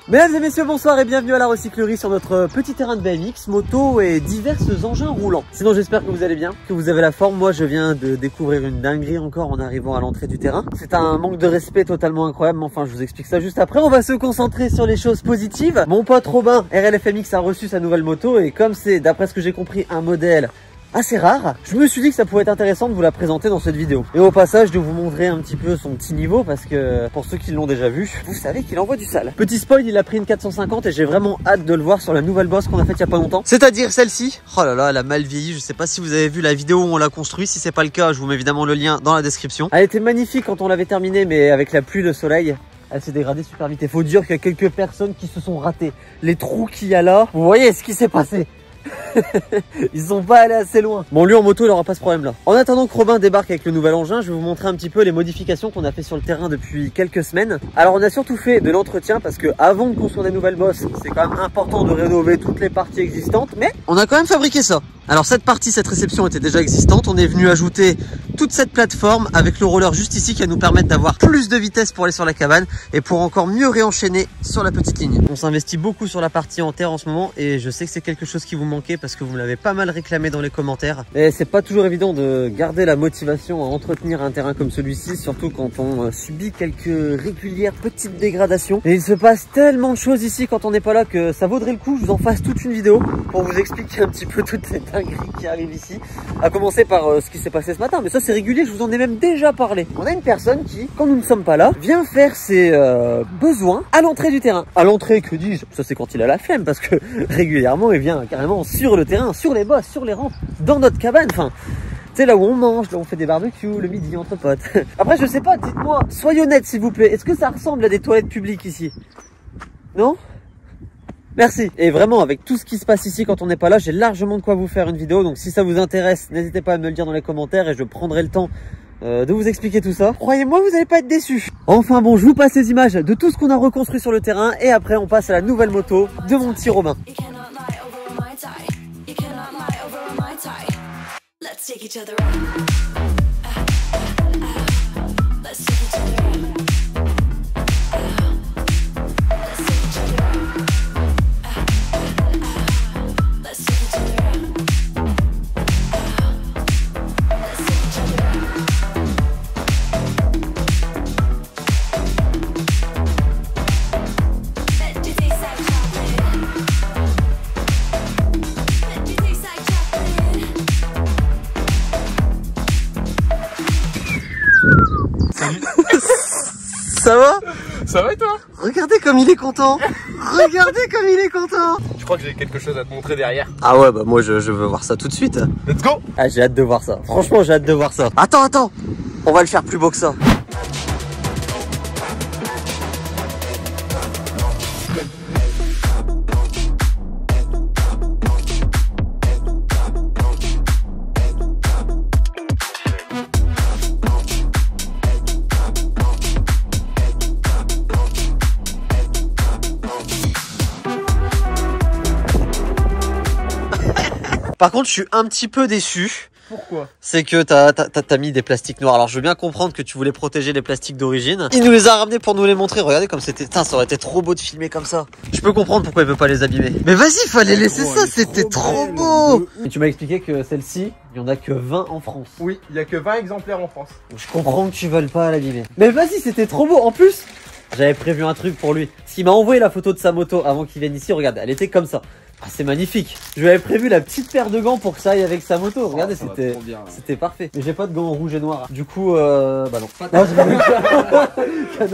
Mesdames et messieurs, bonsoir et bienvenue à la recyclerie sur notre petit terrain de BMX, moto et divers engins roulants. Sinon j'espère que vous allez bien, que vous avez la forme. Moi je viens de découvrir une dinguerie encore en arrivant à l'entrée du terrain. C'est un manque de respect totalement incroyable, mais enfin je vous explique ça juste après. On va se concentrer sur les choses positives. Mon pote Robin, RLFMX, a reçu sa nouvelle moto et comme c'est, d'après ce que j'ai compris, un modèle assez rare, je me suis dit que ça pourrait être intéressant de vous la présenter dans cette vidéo. Et au passage de vous montrer un petit peu son petit niveau parce que pour ceux qui l'ont déjà vu, vous savez qu'il envoie du sale. Petit spoil, il a pris une 450 et j'ai vraiment hâte de le voir sur la nouvelle bosse qu'on a faite il y a pas longtemps. C'est-à-dire celle-ci. Oh là là, elle a mal vieilli. Je sais pas si vous avez vu la vidéo où on l'a construit. Si c'est pas le cas, je vous mets évidemment le lien dans la description. Elle était magnifique quand on l'avait terminée, mais avec la pluie, le soleil, elle s'est dégradée super vite. Il faut dire qu'il y a quelques personnes qui se sont ratées. Les trous qu'il y a là, vous voyez ce qui s'est passé. Ils sont pas allés assez loin. Bon, lui en moto il aura pas ce problème là. En attendant que Robin débarque avec le nouvel engin, je vais vous montrer un petit peu les modifications qu'on a fait sur le terrain depuis quelques semaines. Alors on a surtout fait de l'entretien parce que avant de construire des nouvelles bosses, c'est quand même important de rénover toutes les parties existantes. Mais on a quand même fabriqué ça. Alors cette partie, cette réception était déjà existante. On est venu ajouter toute cette plateforme avec le roller juste ici qui va nous permettre d'avoir plus de vitesse pour aller sur la cabane et pour encore mieux réenchaîner sur la petite ligne. On s'investit beaucoup sur la partie en terre en ce moment et je sais que c'est quelque chose qui vous manquait parce que vous me l'avez pas mal réclamé dans les commentaires. Et c'est pas toujours évident de garder la motivation à entretenir un terrain comme celui-ci, surtout quand on subit quelques régulières petites dégradations. Et il se passe tellement de choses ici quand on n'est pas là que ça vaudrait le coup que je vous en fasse toute une vidéo pour vous expliquer un petit peu toutes ces dingueries qui arrivent ici. À commencer par ce qui s'est passé ce matin, mais ça c'est régulier, je vous en ai même déjà parlé. On a une personne qui, quand nous ne sommes pas là, vient faire ses besoins à l'entrée du terrain. À l'entrée, que dis-je, ça c'est quand il a la flemme parce que régulièrement il vient carrément sur le terrain, sur les bosses, sur les rampes, dans notre cabane, enfin c'est là où on mange, là où on fait des barbecues le midi entre potes. Après je sais pas, dites-moi, soyez honnête s'il vous plaît, est-ce que ça ressemble à des toilettes publiques ici? Non? Merci. Et vraiment, avec tout ce qui se passe ici quand on n'est pas là, j'ai largement de quoi vous faire une vidéo. Donc si ça vous intéresse, n'hésitez pas à me le dire dans les commentaires et je prendrai le temps de vous expliquer tout ça. Croyez-moi, vous n'allez pas être déçus. Enfin bon, je vous passe ces images de tout ce qu'on a reconstruit sur le terrain et après on passe à la nouvelle moto de mon petit Robin. Ça va? Ça va et toi? Regardez comme il est content. Regardez comme il est content. Je crois que j'ai quelque chose à te montrer derrière. Ah ouais, bah moi je veux voir ça tout de suite. Let's go. Ah, j'ai hâte de voir ça. Franchement, j'ai hâte de voir ça. Attends. On va le faire plus beau que ça. Par contre, je suis un petit peu déçu. Pourquoi? C'est que t'as mis des plastiques noirs. Alors, je veux bien comprendre que tu voulais protéger les plastiques d'origine. Il nous les a ramenés pour nous les montrer. Regardez comme c'était... Putain, ça aurait été trop beau de filmer comme ça. Je peux comprendre pourquoi il veut pas les abîmer. Mais vas-y, fallait laisser ça. C'était trop beau. Et tu m'as expliqué que celle-ci, il y en a que 20 en France. Oui, il y a que 20 exemplaires en France. Je comprends que tu veuilles pas l'abîmer. Mais vas-y, c'était trop beau. En plus, j'avais prévu un truc pour lui. Parce qu'il m'a envoyé la photo de sa moto avant qu'il vienne ici. Regarde, elle était comme ça. Ah, c'est magnifique. Je lui avais prévu la petite paire de gants pour que ça aille avec sa moto. Regardez, c'était parfait. Mais j'ai pas de gants rouge et noir. Du coup, bah non.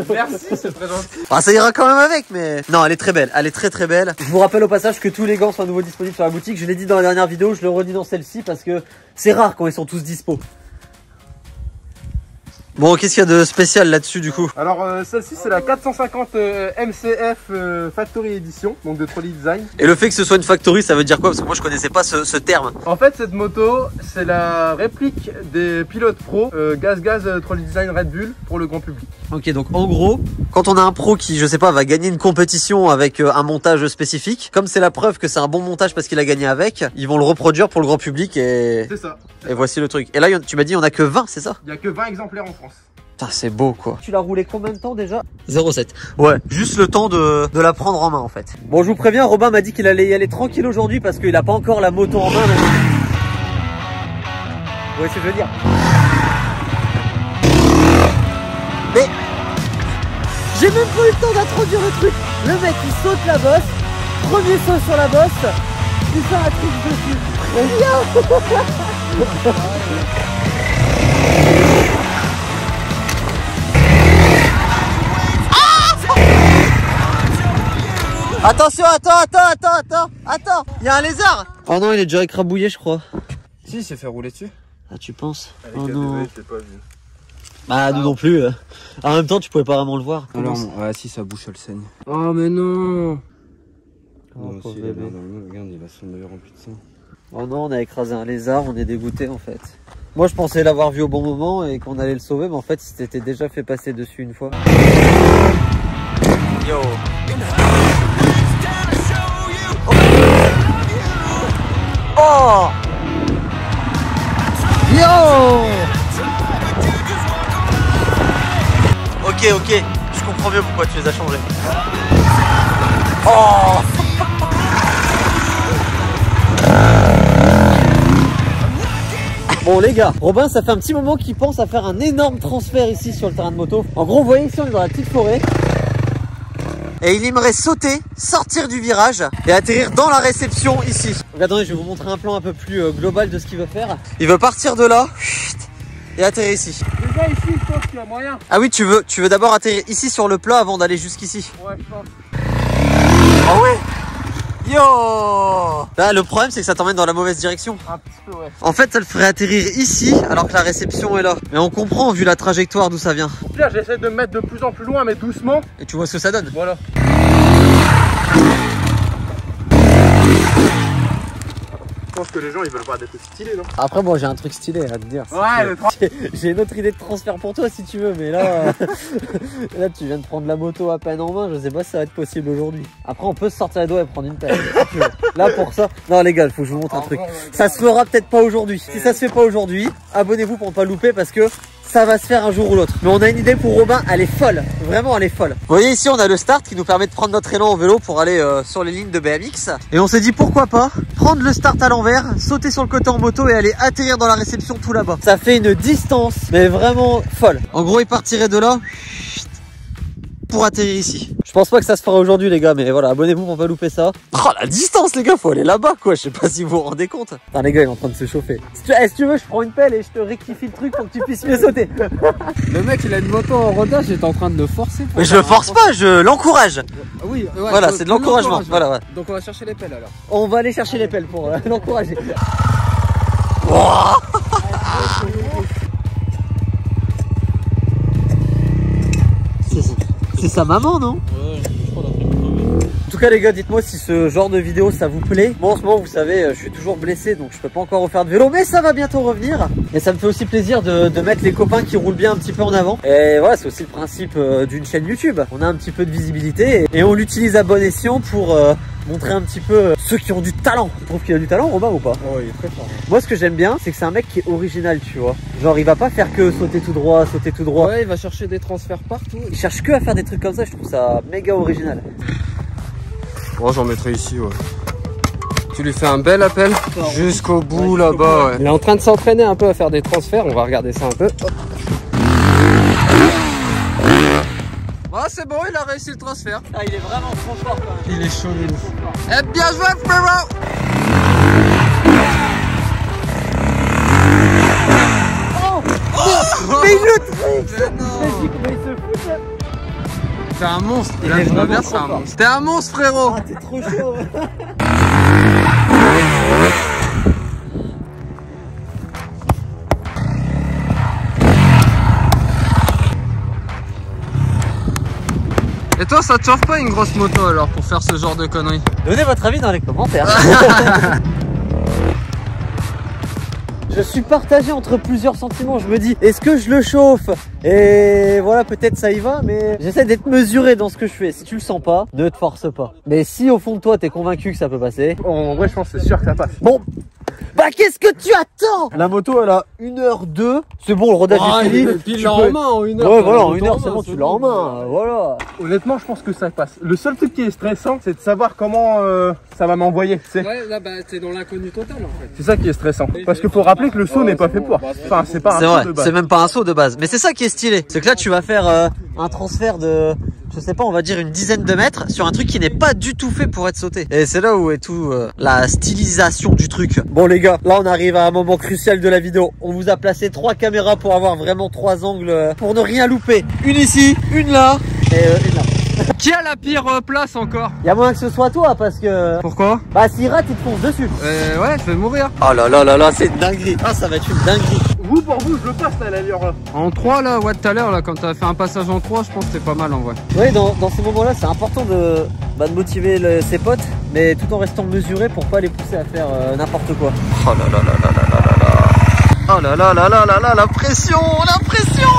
Merci, c'est très gentil. Ah, ça ira quand même avec, mais non, elle est très belle. Elle est très très belle. Je vous rappelle au passage que tous les gants sont à nouveau disponibles sur la boutique. Je l'ai dit dans la dernière vidéo, je le redis dans celle-ci parce que c'est rare quand ils sont tous dispo. Bon, qu'est-ce qu'il y a de spécial là-dessus du coup? Alors celle-ci c'est la 450 MCF Factory Edition, donc de Trolley Design. Et le fait que ce soit une factory, ça veut dire quoi? Parce que moi je connaissais pas ce terme. En fait cette moto c'est la réplique des pilotes pro Gaz Trolley Design Red Bull pour le grand public. Ok, donc en gros, quand on a un pro qui, je sais pas, va gagner une compétition avec un montage spécifique, comme c'est la preuve que c'est un bon montage parce qu'il a gagné avec, ils vont le reproduire pour le grand public et... C'est ça. Et voici le truc. Et là, tu m'as dit, on a que 20, c'est ça? Il y a que 20 exemplaires en France. Putain, c'est beau quoi. Tu l'as roulé combien de temps déjà? 0,7. Ouais, juste le temps de la prendre en main en fait. Bon, je vous préviens, Robin m'a dit qu'il allait y aller tranquille aujourd'hui parce qu'il a pas encore la moto en main. Donc... Vous voyez ce que je veux dire? Mais j'ai même pas eu le temps d'introduire le truc. Le mec il saute la bosse, premier saut sur la bosse, il fait un truc dessus. Attention, attends, il y a un lézard. Oh non, il est déjà écrabouillé je crois. Si, il s'est fait rouler dessus. Ah tu penses? Avec oh la non. DV, je l'ai pas vu. Bah nous non plus. En même temps tu pouvais pas vraiment le voir. Alors, ouais si sa bouche elle saigne. Oh mais non. Oh, non aussi, regarde, il a son œil rempli de sang. Oh non, on a écrasé un lézard, on est dégoûté en fait. Moi je pensais l'avoir vu au bon moment et qu'on allait le sauver, mais en fait il s'était déjà fait passer dessus une fois. Yo. Oh. Yo. Ok, je comprends mieux pourquoi tu les as changés. Oh. Bon les gars, Robin ça fait un petit moment qu'il pense à faire un énorme transfert ici sur le terrain de moto. En gros vous voyez ici on est dans la petite forêt. Et il aimerait sauter, sortir du virage et atterrir dans la réception ici. Donc attendez, je vais vous montrer un plan un peu plus global de ce qu'il veut faire. Il veut partir de là et atterrir ici. Déjà ici je pense qu'il y a moyen. Ah oui, tu veux d'abord atterrir ici sur le plat avant d'aller jusqu'ici. Ouais je pense. Oh ouais. Yo! Là, le problème, c'est que ça t'emmène dans la mauvaise direction. Un petit peu, ouais. En fait, ça le ferait atterrir ici, alors que la réception est là. Mais on comprend, vu la trajectoire, d'où ça vient. Au pire, j'essaie de me mettre de plus en plus loin, mais doucement. Et tu vois ce que ça donne. Voilà. Je pense que les gens, ils veulent voir des trucs stylés, non? Après, moi, j'ai un truc stylé à te dire. Ouais, j'ai une autre idée de transfert pour toi, si tu veux. Mais là, là, tu viens de prendre la moto à peine en main. Je sais pas si ça va être possible aujourd'hui. Après, on peut se sortir les doigts et prendre une pelle. Si tu veux. Là, pour ça. Non, les gars, il faut que je vous montre un truc. Ça se fera peut-être pas aujourd'hui. Si ça se fait pas aujourd'hui, abonnez-vous pour ne pas louper parce que ça va se faire un jour ou l'autre. Mais on a une idée pour Robin, elle est folle. Vraiment, elle est folle. Vous voyez ici, on a le start qui nous permet de prendre notre élan au vélo pour aller sur les lignes de BMX. Et on s'est dit pourquoi pas prendre le start à l'envers, sauter sur le côté en moto et aller atterrir dans la réception tout là-bas. Ça fait une distance, mais vraiment folle. En gros, il partirait de là pour atterrir ici. Je pense pas que ça se fera aujourd'hui les gars, mais voilà, abonnez-vous pour pas louper ça. Oh la distance les gars, faut aller là-bas quoi, je sais pas si vous vous rendez compte. Attends les gars, il est en train de se chauffer. Si tu veux, je prends une pelle et je te rectifie le truc pour que tu puisses mieux sauter. Le mec il a une moto en rodage, j'étais en train de le forcer. Mais je le force pas, je l'encourage. Oui, ouais, voilà, c'est de l'encouragement. Voilà. Donc on va chercher les pelles alors. On va aller chercher les pelles pour l'encourager. C'est sa maman, non? Ouais, je crois. En tout cas les gars, dites-moi si ce genre de vidéo ça vous plaît. Moi en ce moment vous savez je suis toujours blessé donc je peux pas encore refaire de vélo, mais ça va bientôt revenir. Et ça me fait aussi plaisir de mettre les copains qui roulent bien un petit peu en avant. Et voilà, c'est aussi le principe d'une chaîne YouTube. On a un petit peu de visibilité et on l'utilise à bon escient pour montrer un petit peu ceux qui ont du talent. Tu trouves qu'il a du talent Robin ou pas? Oh il est très fort. Moi ce que j'aime bien c'est que c'est un mec qui est original, tu vois. Genre il va pas faire que sauter tout droit. Ouais, il va chercher des transferts partout. Il cherche que à faire des trucs comme ça, je trouve ça méga original. Bon, j'en mettrai ici, ouais. Tu lui fais un bel appel jusqu'au bout là-bas, ouais. Il est en train de s'entraîner un peu à faire des transferts, on va regarder ça un peu. Ah, c'est bon, il a réussi le transfert. Ah, il est vraiment trop fort quand même. Il est chaud, il est ouf. Eh bien joué, frérot! Mais il le trick! Mais il se fout là. T'es un monstre, il a vraiment bien, c'est un monstre. T'es un monstre, frérot! Ah, t'es trop chaud! Et toi, ça te chauffe pas une grosse moto alors pour faire ce genre de conneries? Donnez votre avis dans les commentaires. Je suis partagé entre plusieurs sentiments. Je me dis, est-ce que je le chauffe? Et voilà, peut-être ça y va, mais j'essaie d'être mesuré dans ce que je fais. Si tu le sens pas, ne te force pas. Mais si au fond de toi, t'es convaincu que ça peut passer... En vrai, je pense que c'est sûr que ça passe. Bon, Bah qu'est-ce que tu attends? La moto elle a 1h02. C'est bon, le rodage est fini. Et puis il l'a en main en 1 heure. Ouais voilà, en 1 heure c'est bon, tu l'as en main. Voilà. Honnêtement, je pense que ça passe. Le seul truc qui est stressant, c'est de savoir comment ça va m'envoyer. Ouais, là bah t'es dans l'inconnu total en fait. C'est ça qui est stressant. Parce qu'il faut rappeler que le saut n'est pas fait pour. Enfin, c'est pas un C'est saut vrai, de base. c'est même pas un saut de base. Mais c'est ça qui est stylé. C'est que là tu vas faire un transfert de, je sais pas, on va dire une dizaine de mètres sur un truc qui n'est pas du tout fait pour être sauté. Et c'est là où est tout la stylisation du truc. Bon les gars, là on arrive à un moment crucial de la vidéo. On vous a placé 3 caméras pour avoir vraiment 3 angles pour ne rien louper. Une ici, une là et une là. Qui a la pire place encore? Y'a moyen que ce soit toi parce que... Pourquoi? Bah s'il rate il te fonce dessus. Ouais, je vais mourir. Oh là là là là, c'est une dinguerie. Ah ça va être une dinguerie. Vous, pour vous, je le passe à l'allure là. En 3 là, ouais, tout à l'heure là, quand t'as fait un passage en 3, je pense que c'est pas mal en vrai. Oui, dans ces moments-là, c'est important de motiver ses potes, mais tout en restant mesuré pour pas les pousser à faire n'importe quoi. Oh là là là là là là là. Oh là là là là là là, la pression, la pression.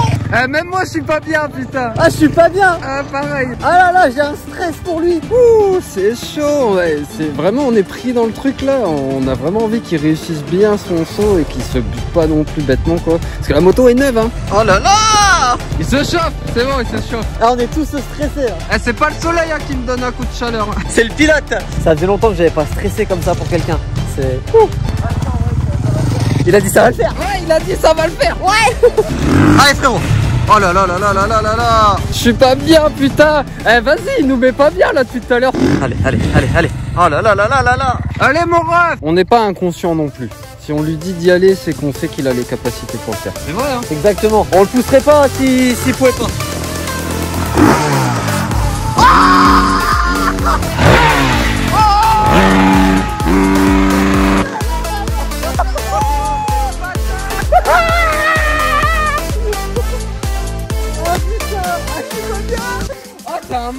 Même moi je suis pas bien putain. Ah, je suis pas bien. Ah pareil. Ah là là, j'ai un stress pour lui. Ouh, c'est chaud, ouais. C'est vraiment, on est pris dans le truc là. On a vraiment envie qu'il réussisse bien son saut et qu'il se bute pas non plus bêtement quoi. Parce que la moto est neuve hein. Oh là là. Il se chauffe, c'est bon, il se chauffe. Ah, on est tous stressés. Hein. C'est pas le soleil hein, qui me donne un coup de chaleur. C'est le pilote. Ça faisait longtemps que j'avais pas stressé comme ça pour quelqu'un. C'est... Il a dit ça va le faire. Ouais, il a dit ça va le faire. Ouais. Allez frérot. Oh là là là là là là là là. Je suis pas bien putain. Vas-y, il nous met pas bien là depuis tout à l'heure. Allez, allez, allez, allez. Oh là là là là là là. Allez mon ref. On n'est pas inconscient non plus. Si on lui dit d'y aller, c'est qu'on sait qu'il a les capacités pour le faire. C'est vrai hein. Exactement. On le pousserait pas s'il pouvait pas.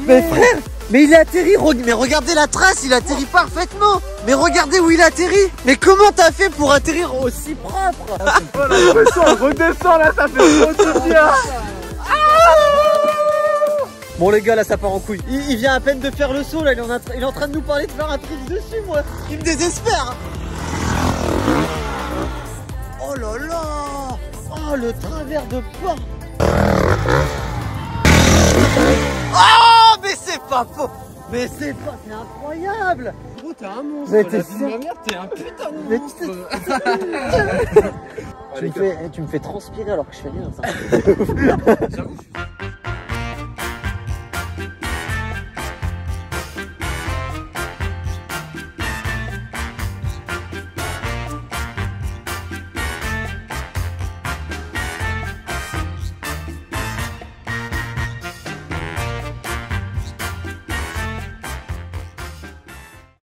Mais frère, mais il a atterri, mais regardez la trace, il atterrit parfaitement. Mais regardez où il atterrit. Mais comment t'as fait pour atterrir aussi propre? Oh la pression, elle redescend là, ça fait trop de bien. Bon les gars, là ça part en couille. Il vient à peine de faire le saut là, il est en train de nous parler de faire un trick dessus moi. Il me désespère. Oh là là. Oh le travers de porte. Oh mais c'est pas faux. Mais c'est pas, c'est incroyable. Gros t'es un monstre. Mais t'es un putain de monstre. tu me fais transpirer alors que je fais rien ça. J'avoue.